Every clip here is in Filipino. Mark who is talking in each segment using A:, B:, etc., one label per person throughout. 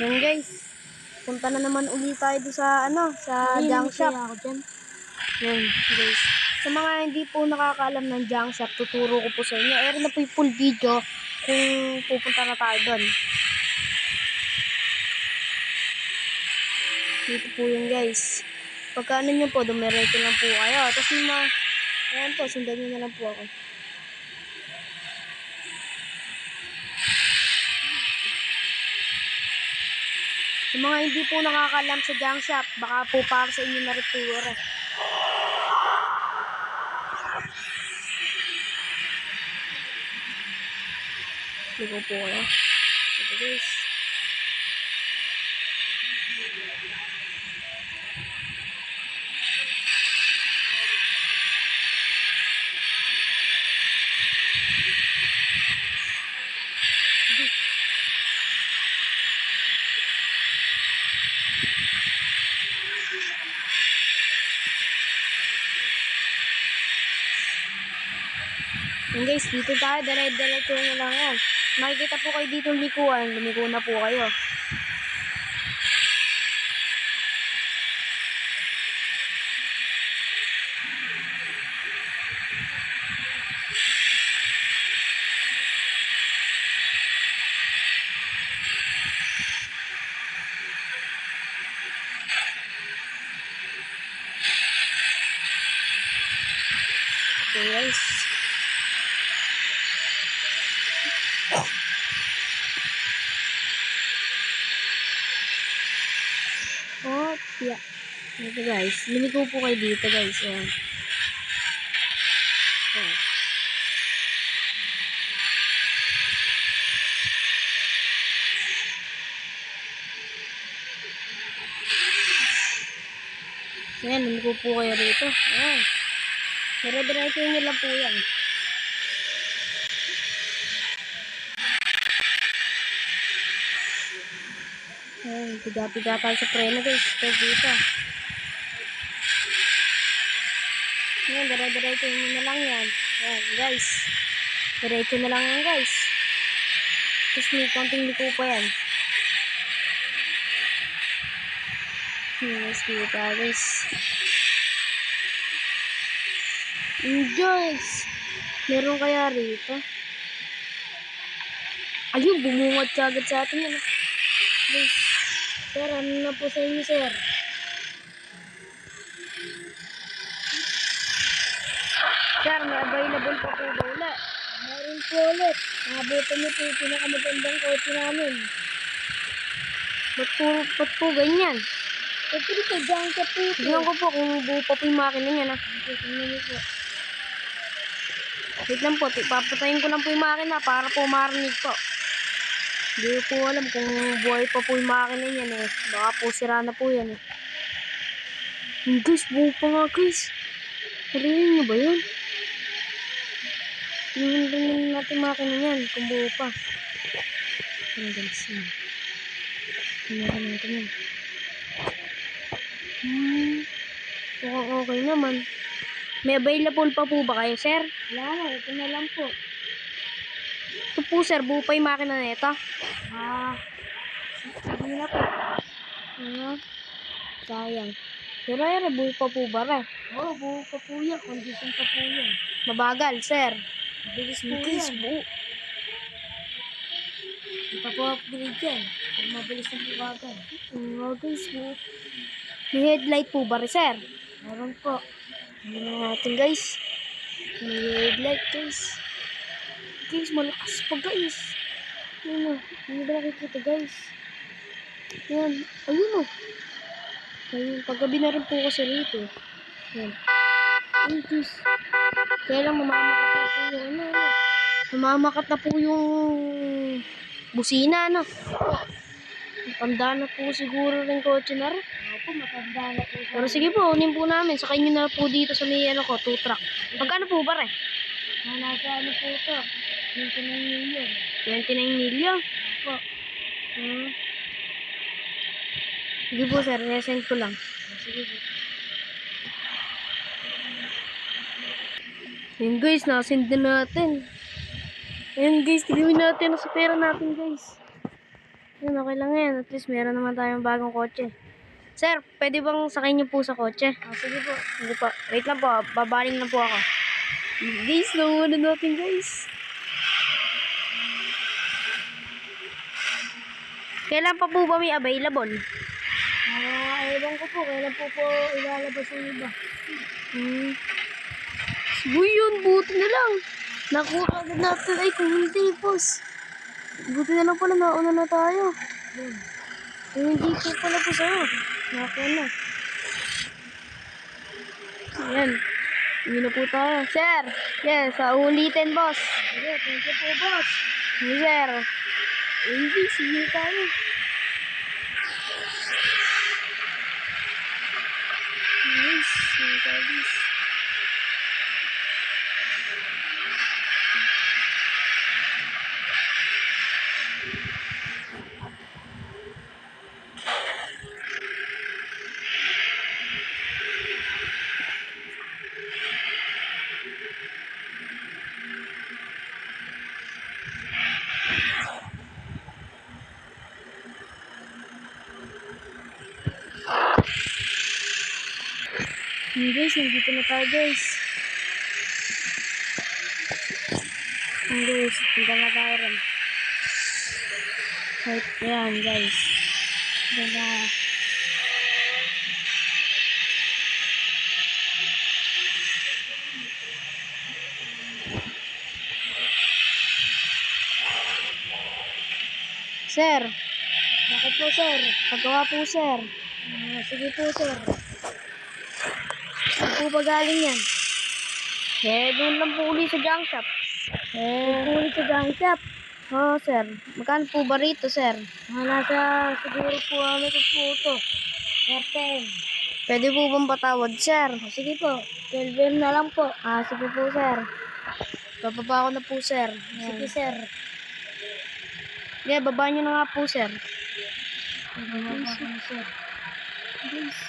A: Yan guys. Punta na naman ulit tayo sa sa junk shop. Yan guys. Sa mga hindi po nakakaalam ng junk shop, tuturo ko po sa inyo. Meron na po yung full video kung pupunta na tayo doon. Dito po yun guys. Pagka ano nyo po, dumiretso lang po kayo. Tapos yung ayan po, sundan nyo na lang po ako. Sa mga hindi po nakakaalam sa junk shop, baka po para sa inyo na rin po. Ligo po kayo. Ito guys. Yan guys, dito tayo, dala-dala na lang yan. Makikita po kayo dito likuan, lumiko na po kayo. Okay guys. Oh, yeah. Ito guys, lumiko po kayo dito guys. Ayan. Ayan. Ayan, lumiko po kayo rito. Ayan. Dire-diretso nyo lang po yan. Ayan, piga-piga tayo sa preno guys. Ito dito. Ayan, dire-diretso nyo na lang yan. Ayan guys. Diretso na lang yan guys. Tapos may konting liko pa yan. Guys, kita guys. Guys, meron kaya rito? Ayun, bumungad ka agad sa atin yan. Guys, sir, ano na po sa inyo, sir? Sir, may available pa po ba ulit? Meron po ulit. Nabutan niyo po yung pinakamagandang kotse namin. Ba't po ganyan? Ito rin po, junk shop po. Tignan ko po kung buo pa po yung makina niya na. Tignan niyo po. Wait lang po, papatayin ko lang po yung makina para po marinig po. Hindi po alam kung buhay pa po yung makina niyan eh. Baka po sira na po yan eh. Guys, buo pa nga guys. Narinig niyo ba yun? Tingnan natin makina niyan kung buo pa. Ano guys yun? Tingnan natin yan. Mukhang okay naman. May available pa po ba kayo, sir? Wala na, ito na lang po. Ito po, sir, buo pa yung makina na ito? Hindi na po. Sayang. Pero buo pa po ba rin? Oo, buo pa po yan. Condition pa po yan. Mabagal, sir. Bilis po yan. Buo. Hindi pa po upgrade yan. Kung mabilis na po bagal. Guys, buo. May headlight po ba rin, sir? Meron po. Tingnan natin guys. May headlight guys. Guys, malakas pa guys. Ayun o. Hindi ba nakikita guys? Yan. Ayun o. Ayun. Paggabi na rin po kasi rito. Yan. Ayun guys. Kaya lang mamamakat na po yung mamamakat na po yung busina matanda na po siguro rin kotse na rin. Opo, matanda na po. Pero sige po, unin po namin. Sakay nyo na po dito sa may 2 truck. Magkano po ba rin? Nasa po ito? 29 million. 29 million? Opo. Sige po sir, resend ko lang. Sige po. Ayun guys, nakasend na natin. Ayun guys, tigawin natin sa pera natin guys. Yun, okay lang yan. At least meron naman tayong bagong kotse. Sir, pwede bang sakay niyo po sa kotse? Sige po. Sige po. Wait lang po. Babaling na po ako. Guys, nauna natin guys. Kailan pa po ba may available? Ewan ko po. Kailan po ilalabas yung iba. Uy, yun. Buti na lang. Nakuha agad natin. Ay, kung hindi, boss. Buti na lang pala. Nauna na tayo. Kung hindi po pala po sa'yo. Nakuha na. Ayan. Hindi na po tayo. Sir! Yes, ulitin, boss. Sige, thank you po, boss. Sige, sir. Hindi, sige tayo. Nice, sige tayo, guys. Guys, nandito na tayo guys. Guys, punta na tayo rin. Right, yan guys. Diba? Sir, bakit po sir? Pagawa po sir. Sige po sir. Saan po ba galing yan? Doon lang po ulit sa junk shop. Doon po ulit sa junk shop? Oo, sir. Magkano po ba rito, sir? Nasa siguro po ano po ito. 13. Pwede po bang patawad, sir? Sige po. 12 na lang po. Sige po, sir. Bababa ko na po, sir. Sige, sir. Yeah, baba nyo na nga po, sir. Bababa ko na, sir. Please.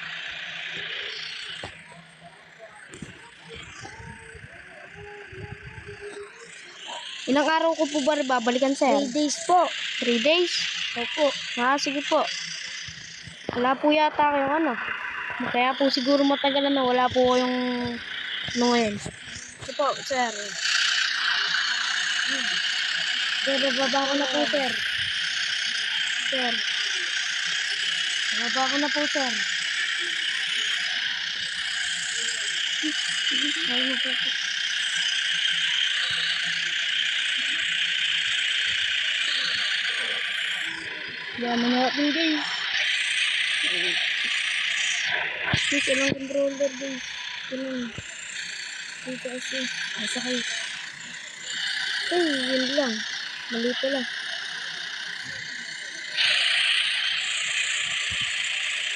A: Ilang araw ko po ba babalikan, sir? 3 days po. 3 days? Opo. Sige po. Wala po yata kayong ano. Kaya po siguro matagal na wala po yung ano ngayon. Ito po, sir. Sir, bababa ko na po, sir. Sir. Bababa ko na po, sir. Ayaw mo po, sir. Yaman natin guys. Guys, ilang controller guys. Ganun. Dito kasi. Masakay. Ay, yun lang. Mali pala.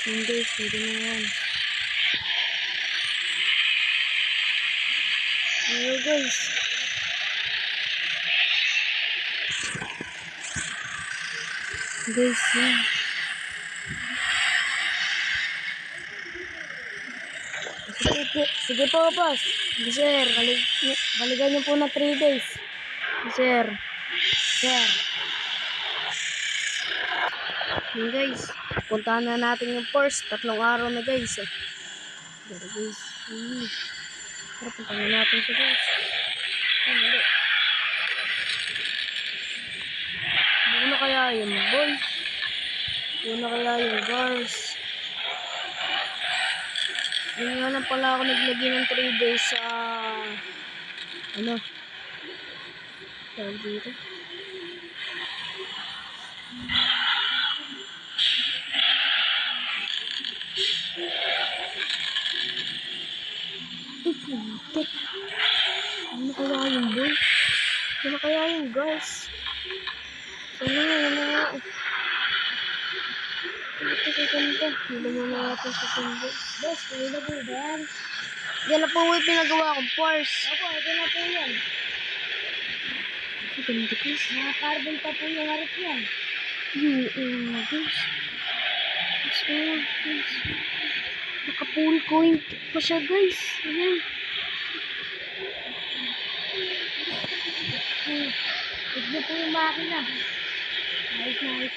A: Yun guys, hindi na yan. Hello guys. Guys, yun. Sige po, boss. Sige, sir. Balikan niyo po na 3 days. Sir. Sir. Yun guys. Puntahan na natin yung first. 3 araw na guys. Pero guys. Pero puntahan na natin siya guys. Mali. Buo na kaya yun, boy. Buo na kaya yun, guys. Yun nga lang pala ako naglagay ng 3 days sa ano tawag dito. Putik. Ano kaya yun, boy? Ano kaya yun, guys? Ano nga. Ito kaganda. Hila mo na natin sa sundo. Boss, kayo na po ba yan? Yan na po yung pinagawa kong Porsche. Opo, ito na po yan. Ganda guys. Mga carbon pa po yung harap yan. Guys. Guys. Naka-full coin pa siya guys. Ayan. Tignan po yung makina. Nice.